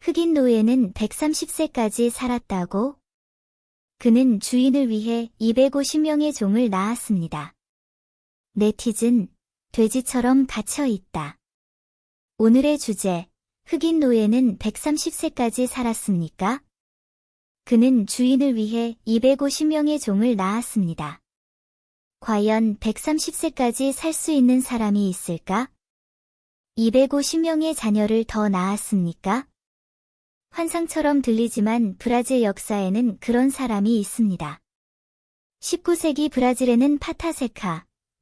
흑인 노예는 130세까지 살았다고? 그는 주인을 위해 250명의 종을 낳았습니다. 네티즌, 돼지처럼 갇혀 있다. 오늘의 주제, 흑인 노예는 130세까지 살았습니까? 그는 주인을 위해 250명의 종을 낳았습니다. 과연 130세까지 살 수 있는 사람이 있을까? 250명의 자녀를 더 낳았습니까? 환상처럼 들리지만 브라질 역사에는 그런 사람이 있습니다. 19세기 브라질에는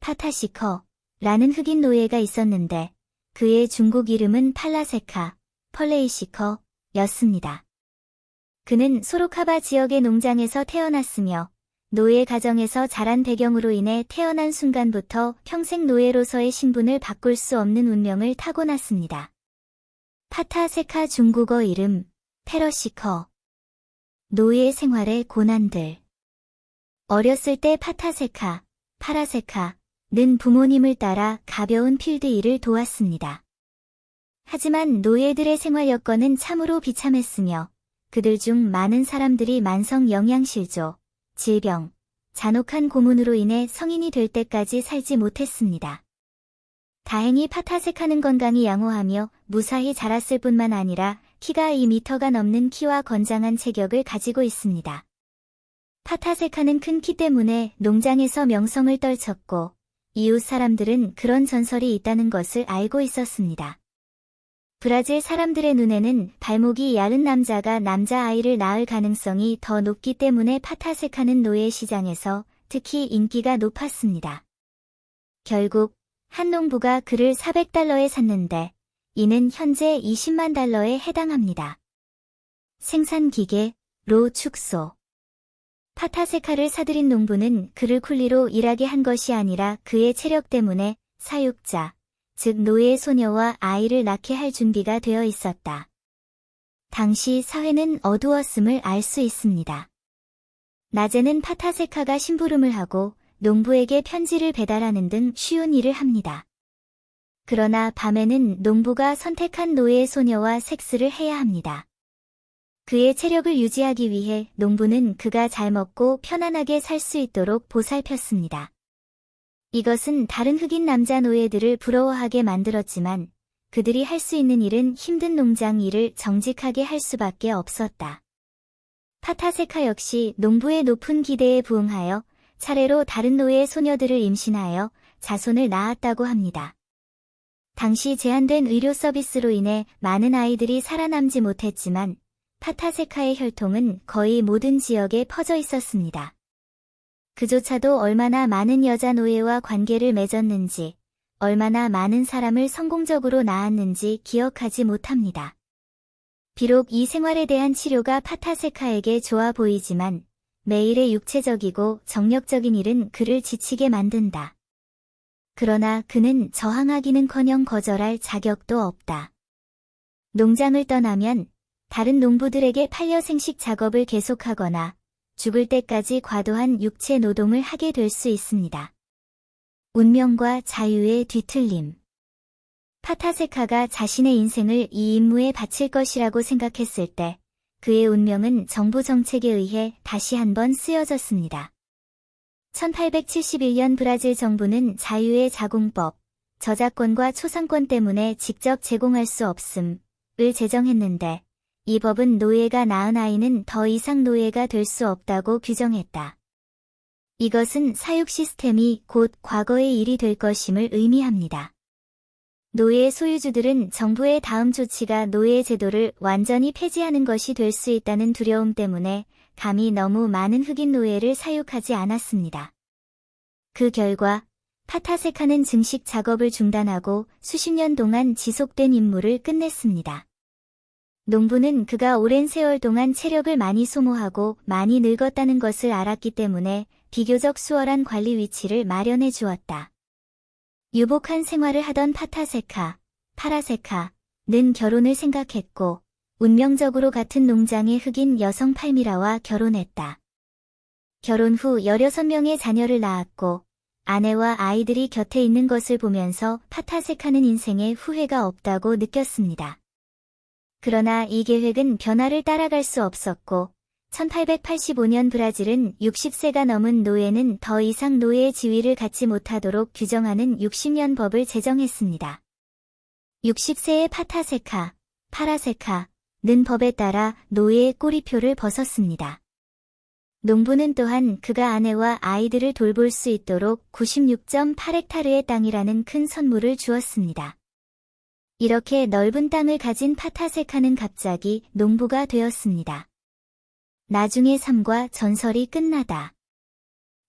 파타시커라는 흑인 노예가 있었는데 그의 중국 이름은 펄레이시커였습니다. 그는 소로카바 지역의 농장에서 태어났으며 노예 가정에서 자란 배경으로 인해 태어난 순간부터 평생 노예로서의 신분을 바꿀 수 없는 운명을 타고났습니다. 파타세카 중국어 이름 페러시커. 노예 생활의 고난들. 어렸을 때 파라세카는 부모님을 따라 가벼운 필드 일을 도왔습니다. 하지만 노예들의 생활 여건은 참으로 비참했으며 그들 중 많은 사람들이 만성 영양실조, 질병, 잔혹한 고문으로 인해 성인이 될 때까지 살지 못했습니다. 다행히 파타세카는 건강이 양호하며 무사히 자랐을 뿐만 아니라 키가 2m가 넘는 키와 건장한 체격을 가지고 있습니다. 파타세카는 큰 키 때문에 농장에서 명성을 떨쳤고 이웃 사람들은 그런 전설이 있다는 것을 알고 있었습니다. 브라질 사람들의 눈에는 발목이 얇은 남자가 남자아이를 낳을 가능성이 더 높기 때문에 파타세카는 노예 시장에서 특히 인기가 높았습니다. 결국 한 농부가 그를 $400에 샀는데 이는 현재 20만 달러에 해당합니다. 생산기계로 축소. 파타세카를 사들인 농부는 그를 쿨리로 일하게 한 것이 아니라 그의 체력 때문에 사육자, 즉 노예 소녀와 아이를 낳게 할 준비가 되어 있었다. 당시 사회는 어두웠음을 알 수 있습니다. 낮에는 파타세카가 심부름을 하고 농부에게 편지를 배달하는 등 쉬운 일을 합니다. 그러나 밤에는 농부가 선택한 노예 소녀와 섹스를 해야 합니다. 그의 체력을 유지하기 위해 농부는 그가 잘 먹고 편안하게 살 수 있도록 보살폈습니다. 이것은 다른 흑인 남자 노예들을 부러워하게 만들었지만 그들이 할 수 있는 일은 힘든 농장 일을 정직하게 할 수밖에 없었다. 파타세카 역시 농부의 높은 기대에 부응하여 차례로 다른 노예 소녀들을 임신하여 자손을 낳았다고 합니다. 당시 제한된 의료 서비스로 인해 많은 아이들이 살아남지 못했지만 파타세카의 혈통은 거의 모든 지역에 퍼져 있었습니다. 그조차도 얼마나 많은 여자 노예와 관계를 맺었는지, 얼마나 많은 사람을 성공적으로 낳았는지 기억하지 못합니다. 비록 이 생활에 대한 치료가 파타세카에게 좋아 보이지만 매일의 육체적이고 정력적인 일은 그를 지치게 만든다. 그러나 그는 저항하기는커녕 거절할 자격도 없다. 농장을 떠나면 다른 농부들에게 팔려 생식 작업을 계속하거나 죽을 때까지 과도한 육체 노동을 하게 될 수 있습니다. 운명과 자유의 뒤틀림. 파타세카가 자신의 인생을 이 임무에 바칠 것이라고 생각했을 때 그의 운명은 정부 정책에 의해 다시 한번 쓰여졌습니다. 1871년 브라질 정부는 자유의 자공법, 저작권과 초상권 때문에 직접 제공할 수 없음을 제정했는데 이 법은 노예가 낳은 아이는 더 이상 노예가 될 수 없다고 규정했다. 이것은 사육 시스템이 곧 과거의 일이 될 것임을 의미합니다. 노예 소유주들은 정부의 다음 조치가 노예 제도를 완전히 폐지하는 것이 될 수 있다는 두려움 때문에 감히 너무 많은 흑인 노예를 사육하지 않았습니다. 그 결과 파타세카는 증식 작업을 중단하고 수십 년 동안 지속된 임무를 끝냈습니다. 농부는 그가 오랜 세월 동안 체력을 많이 소모하고 많이 늙었다는 것을 알았기 때문에 비교적 수월한 관리 위치를 마련해 주었다. 유복한 생활을 하던 파라세카는 결혼을 생각했고 운명적으로 같은 농장의 흑인 여성 팔미라와 결혼했다. 결혼 후 16명의 자녀를 낳았고 아내와 아이들이 곁에 있는 것을 보면서 파타세카는 인생에 후회가 없다고 느꼈습니다. 그러나 이 계획은 변화를 따라갈 수 없었고 1885년 브라질은 60세가 넘은 노예는 더 이상 노예의 지위를 갖지 못하도록 규정하는 60년 법을 제정했습니다. 60세의 파타세카, 파라세카는 법에 따라 노예의 꼬리표를 벗었습니다. 농부는 또한 그가 아내와 아이들을 돌볼 수 있도록 96.8헥타르의 땅이라는 큰 선물을 주었습니다. 이렇게 넓은 땅을 가진 파타세카는 갑자기 농부가 되었습니다. 나중에 삶과 전설이 끝나다.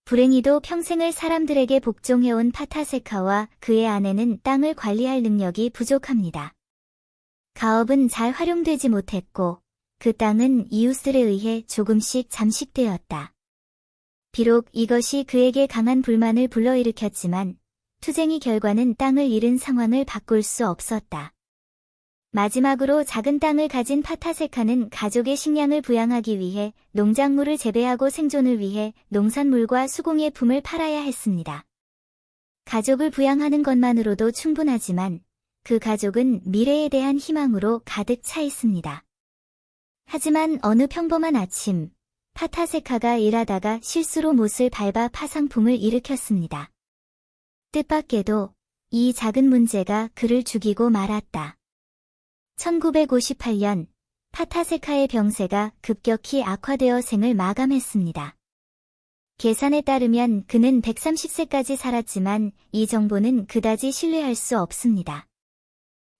불행히도 평생을 사람들에게 복종해온 파타세카와 그의 아내는 땅을 관리할 능력이 부족합니다. 가업은 잘 활용되지 못했고 그 땅은 이웃들에 의해 조금씩 잠식되었다. 비록 이것이 그에게 강한 불만을 불러일으켰지만 투쟁의 결과는 땅을 잃은 상황을 바꿀 수 없었다. 마지막으로 작은 땅을 가진 파타세카는 가족의 식량을 부양하기 위해 농작물을 재배하고 생존을 위해 농산물과 수공예품을 팔아야 했습니다. 가족을 부양하는 것만으로도 충분하지만 그 가족은 미래에 대한 희망으로 가득 차 있습니다. 하지만 어느 평범한 아침, 파타세카가 일하다가 실수로 못을 밟아 파상풍을 일으켰습니다. 뜻밖에도 이 작은 문제가 그를 죽이고 말았다. 1958년, 파타세카의 병세가 급격히 악화되어 생을 마감했습니다. 계산에 따르면 그는 130세까지 살았지만 이 정보는 그다지 신뢰할 수 없습니다.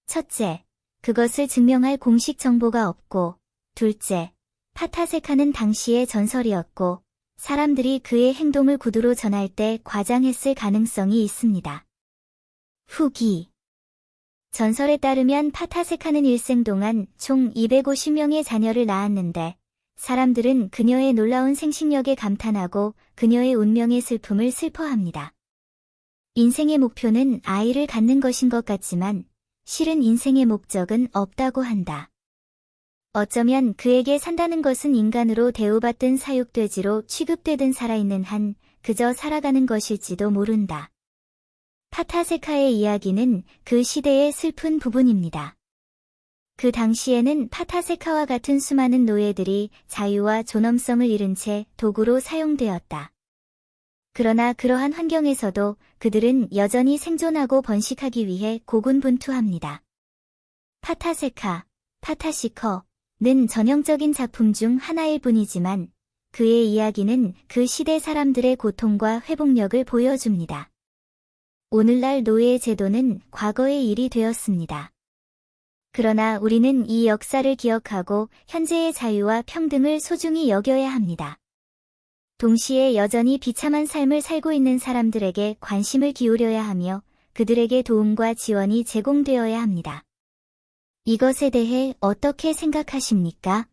첫째, 그것을 증명할 공식 정보가 없고, 둘째, 파타세카는 당시의 전설이었고, 사람들이 그의 행동을 구두로 전할 때 과장했을 가능성이 있습니다. 후기 전설에 따르면 파타세카는 일생 동안 총 250명의 자녀를 낳았는데, 사람들은 그녀의 놀라운 생식력에 감탄하고 그녀의 운명의 슬픔을 슬퍼합니다. 인생의 목표는 아이를 갖는 것인 것 같지만, 실은 인생의 목적은 없다고 한다. 어쩌면 그에게 산다는 것은 인간으로 대우받든 사육돼지로 취급되든 살아있는 한 그저 살아가는 것일지도 모른다. 파타세카의 이야기는 그 시대의 슬픈 부분입니다. 그 당시에는 파타세카와 같은 수많은 노예들이 자유와 존엄성을 잃은 채 도구로 사용되었다. 그러나 그러한 환경에서도 그들은 여전히 생존하고 번식하기 위해 고군분투합니다. 파타세카, 파타시커는 전형적인 작품 중 하나일 뿐이지만 그의 이야기는 그 시대 사람들의 고통과 회복력을 보여줍니다. 오늘날 노예 제도는 과거의 일이 되었습니다. 그러나 우리는 이 역사를 기억하고 현재의 자유와 평등을 소중히 여겨야 합니다. 동시에 여전히 비참한 삶을 살고 있는 사람들에게 관심을 기울여야 하며 그들에게 도움과 지원이 제공되어야 합니다. 이것에 대해 어떻게 생각하십니까?